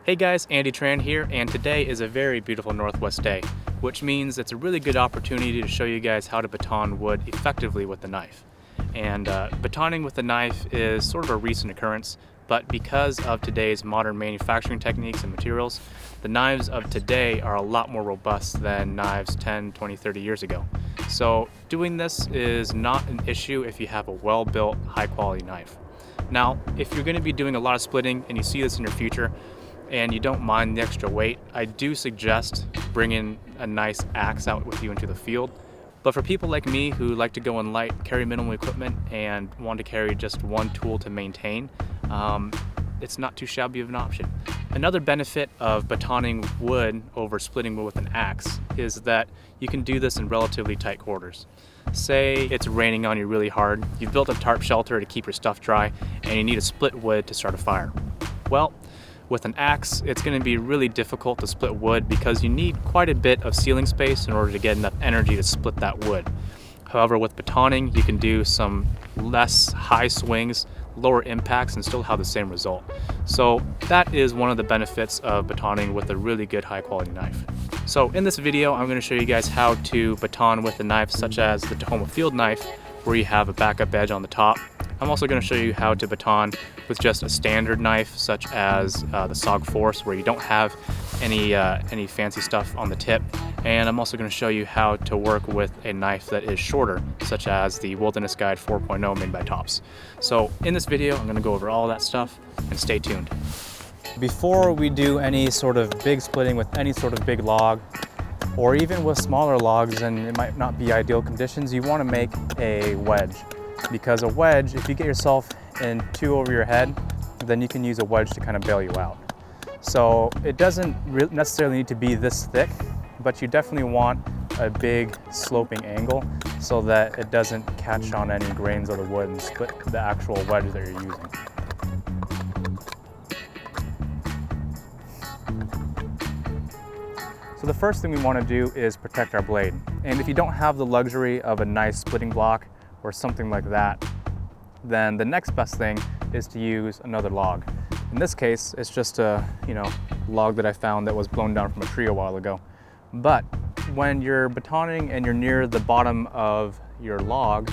Hey guys, Andy Tran here, and today is a very beautiful Northwest day, which means it's a really good opportunity to show you guys how to baton wood effectively with the knife. And batoning with the knife is sort of a recent occurrence, but because of today's modern manufacturing techniques and materials, the knives of today are a lot more robust than knives 10, 20, 30 years ago. So doing this is not an issue if you have a well-built, high-quality knife. Now, if you're going to be doing a lot of splitting and you see this in your future, and you don't mind the extra weight, I do suggest bringing a nice axe out with you into the field. But for people like me who like to go in light, carry minimal equipment, and want to carry just one tool to maintain, it's not too shabby of an option. Another benefit of batoning wood over splitting wood with an axe is that you can do this in relatively tight quarters. Say it's raining on you really hard, you've built a tarp shelter to keep your stuff dry, and you need to split wood to start a fire. Well, with an axe, it's going to be really difficult to split wood because you need quite a bit of ceiling space in order to get enough energy to split that wood. However, with batoning, you can do some less high swings, lower impacts, and still have the same result. So that is one of the benefits of batoning with a really good high quality knife. So in this video, I'm going to show you guys how to baton with a knife such as the Tahoma field knife, where you have a backup edge on the top. I'm also going to show you how to baton with just a standard knife such as the SOG Force, where you don't have any fancy stuff on the tip. And I'm also going to show you how to work with a knife that is shorter, such as the Wilderness Guide 4.0 made by Tops. So in this video, I'm going to go over all that stuff, and stay tuned. Before we do any sort of big splitting with any sort of big log, or even with smaller logs and it might not be ideal conditions, you want to make a wedge. Because a wedge, if you get yourself in too over your head, then you can use a wedge to kind of bail you out. So it doesn't necessarily need to be this thick, but you definitely want a big sloping angle so that it doesn't catch on any grains of the wood and split the actual wedge that you're using. So the first thing we want to do is protect our blade. And if you don't have the luxury of a nice splitting block or something like that, then the next best thing is to use another log. In this case, it's just a log that I found that was blown down from a tree a while ago. But when you're batoning and you're near the bottom of your log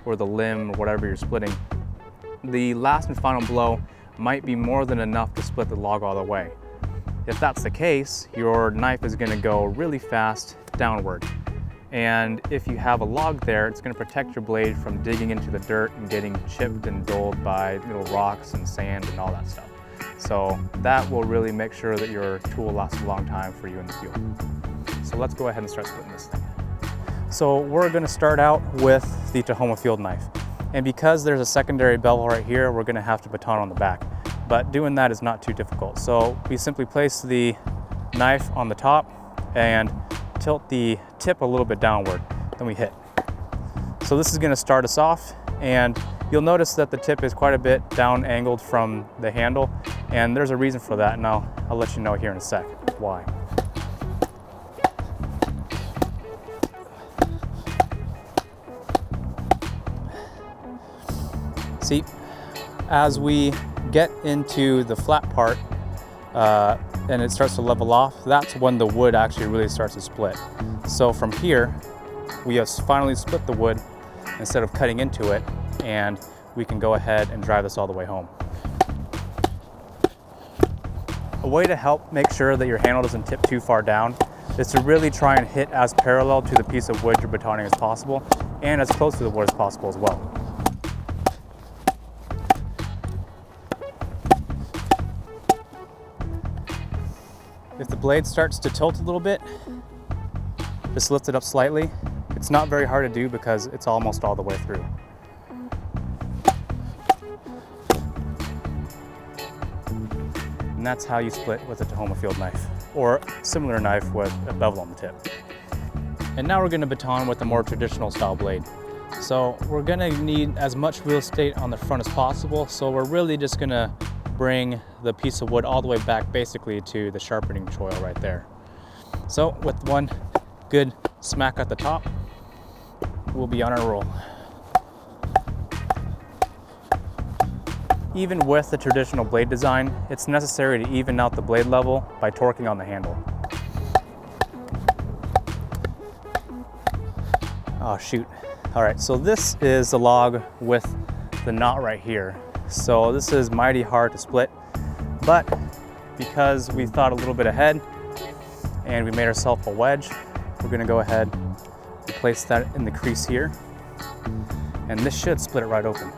or the limb or whatever you're splitting, the last and final blow might be more than enough to split the log all the way. If that's the case, your knife is going to go really fast downward. And if you have a log there, it's going to protect your blade from digging into the dirt and getting chipped and dulled by little rocks and sand and all that stuff. So that will really make sure that your tool lasts a long time for you in the field. So let's go ahead and start splitting this thing. So we're going to start out with the Tahoma field knife. And because there's a secondary bevel right here, we're going to have to baton on the back. But doing that is not too difficult. So we simply place the knife on the top and tilt the tip a little bit downward, then we hit. So this is going to start us off, and you'll notice that the tip is quite a bit down angled from the handle, and there's a reason for that, and I'll let you know here in a sec why. See, as we get into the flat part, and it starts to level off, that's when the wood actually really starts to split. So from here, we have finally split the wood instead of cutting into it, and we can go ahead and drive this all the way home. A way to help make sure that your handle doesn't tip too far down is to really try and hit as parallel to the piece of wood you're batoning as possible, and as close to the wood as possible as well. If the blade starts to tilt a little bit, just lift it up slightly. It's not very hard to do because it's almost all the way through. And that's how you split with a Tahoma field knife, or a similar knife with a bevel on the tip. And now we're going to baton with a more traditional style blade. So we're going to need as much real estate on the front as possible, so we're really just going to bring the piece of wood all the way back basically to the sharpening choil right there. So with one good smack at the top, we'll be on our roll. even with the traditional blade design, it's necessary to even out the blade level by torquing on the handle. Oh shoot. All right, so this is the log with the knot right here. So this is mighty hard to split, but because we thought a little bit ahead and we made ourselves a wedge, we're gonna go ahead and place that in the crease here, and this should split it right open.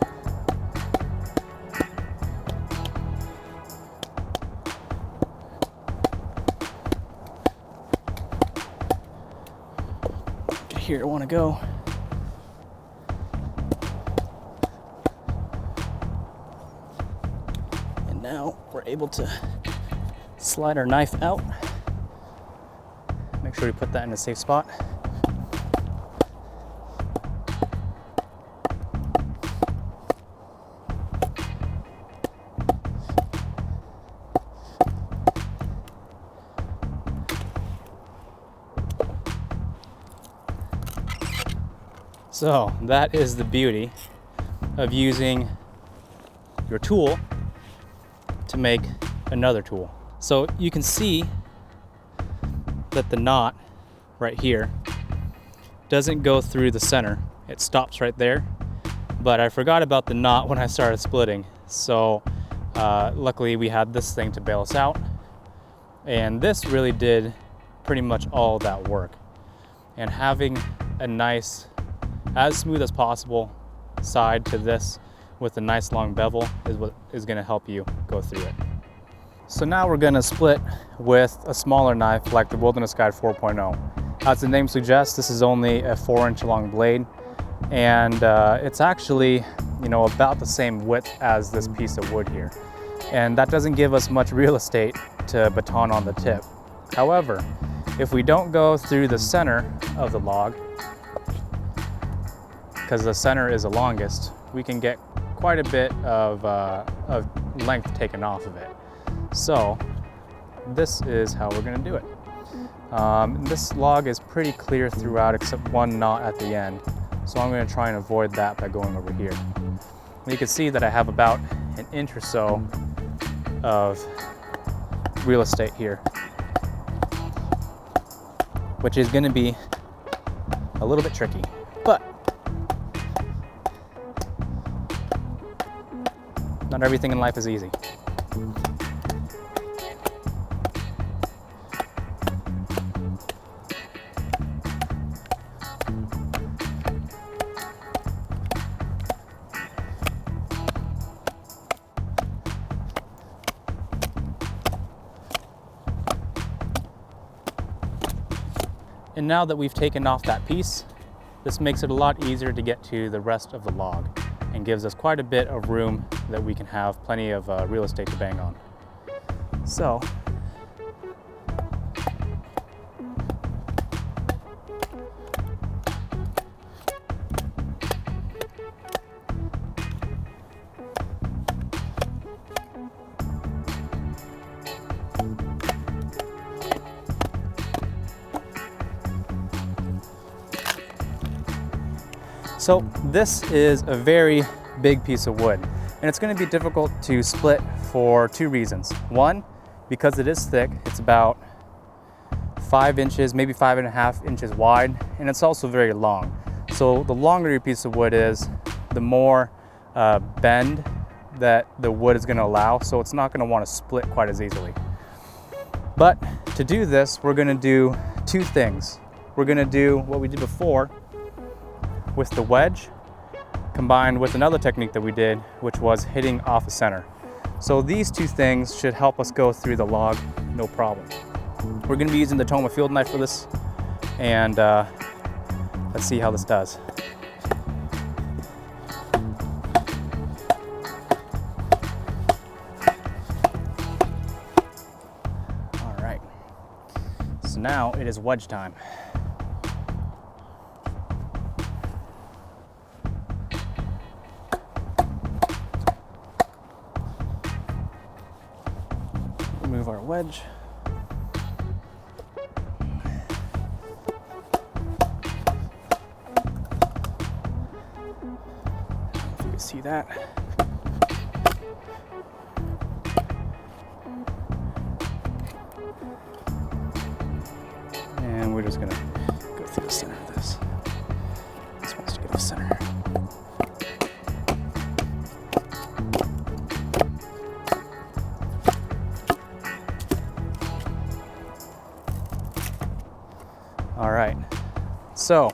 Here I want to go. And now we're able to slide our knife out. Make sure we put that in a safe spot. So that is the beauty of using your tool to make another tool. So you can see that the knot right here doesn't go through the center. It stops right there, but I forgot about the knot when I started splitting. So luckily we had this thing to bail us out, and this really did pretty much all that work. And having a nice, as smooth as possible side to this with a nice long bevel is what is going to help you go through it. So now we're going to split with a smaller knife like the Wilderness Guide 4.0. As the name suggests, this is only a 4-inch long blade, and it's actually, you know, about the same width as this piece of wood here. And that doesn't give us much real estate to baton on the tip. However, if we don't go through the center of the log, because the center is the longest, we can get quite a bit of length taken off of it. So this is how we're going to do it. This log is pretty clear throughout except one knot at the end, so I'm going to try and avoid that by going over here. You can see that I have about an inch or so of real estate here, which is going to be a little bit tricky, but not everything in life is easy. And now that we've taken off that piece, this makes it a lot easier to get to the rest of the log and gives us quite a bit of room that we can have plenty of real estate to bang on. So, this is a very big piece of wood, and it's going to be difficult to split for two reasons. One, because it is thick, it's about 5 inches, maybe 5.5 inches wide, and it's also very long. So the longer your piece of wood is, the more bend that the wood is going to allow, so it's not going to want to split quite as easily. But to do this, we're going to do two things. We're going to do what we did before with the wedge, combined with another technique that we did, which was hitting off the center. So these two things should help us go through the log no problem. We're going to be using the Tahoma field knife for this, and let's see how this does. All right, so now it is wedge time. Remove our wedge. If you can see that. through the center of this. This wants to get off center. All right, so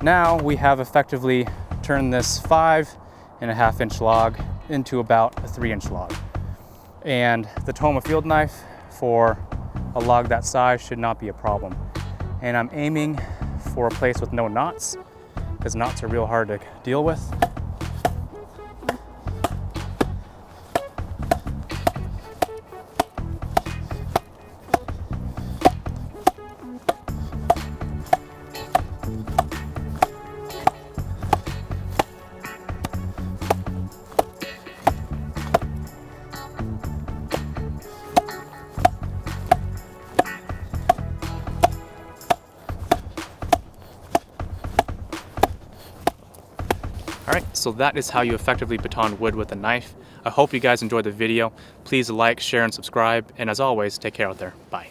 now we have effectively turned this 5.5-inch log into about a 3-inch log. And the Tahoma field knife for a log that size should not be a problem. And I'm aiming for a place with no knots, because knots are real hard to deal with. All right, so that is how you effectively baton wood with a knife. I hope you guys enjoyed the video. Please like, share, and subscribe. And as always, take care out there. Bye.